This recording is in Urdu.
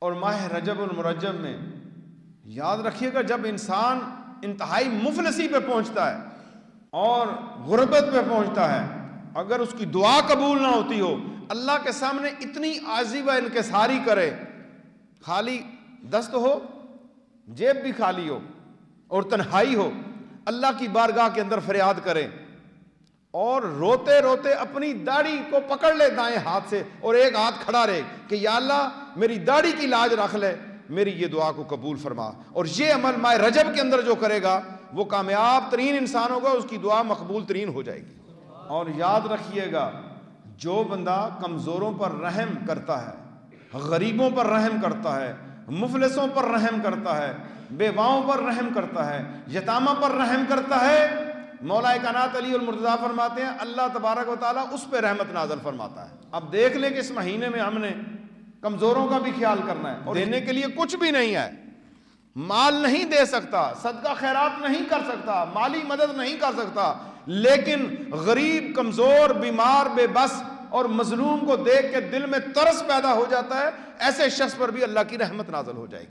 اور ماہ رجب المرجب میں یاد رکھیے گا جب انسان انتہائی مفلسی پہ پہنچتا ہے اور غربت پہ پہنچتا ہے، اگر اس کی دعا قبول نہ ہوتی ہو، اللہ کے سامنے اتنی عاجزی و انکساری کرے، خالی دست ہو، جیب بھی خالی ہو اور تنہائی ہو، اللہ کی بارگاہ کے اندر فریاد کرے اور روتے روتے اپنی داڑھی کو پکڑ لے دائیں ہاتھ سے اور ایک ہاتھ کھڑا رہے کہ یا اللہ میری داڑھی کی لاج رکھ لے، میری یہ دعا کو قبول فرما۔ اور یہ عمل ماہ رجب کے اندر جو کرے گا وہ کامیاب ترین انسان ہوگا، اس کی دعا مقبول ترین ہو جائے گی۔ اور یاد رکھیے گا جو بندہ کمزوروں پر رحم کرتا ہے، غریبوں پر رحم کرتا ہے، مفلسوں پر رحم کرتا ہے، بیواؤں پر رحم کرتا ہے، یتامہ پر رحم کرتا ہے، مولا کائنات علی المرتضیٰ فرماتے ہیں اللہ تبارک و تعالیٰ اس پہ رحمت نازل فرماتا ہے۔ اب دیکھ لیں کہ اس مہینے میں ہم نے کمزوروں کا بھی خیال کرنا ہے، اور دینے کے لیے کچھ بھی نہیں ہے، مال نہیں دے سکتا، صدقہ خیرات نہیں کر سکتا، مالی مدد نہیں کر سکتا، لیکن غریب، کمزور، بیمار، بے بس اور مظلوم کو دیکھ کے دل میں ترس پیدا ہو جاتا ہے، ایسے شخص پر بھی اللہ کی رحمت نازل ہو جائے گی۔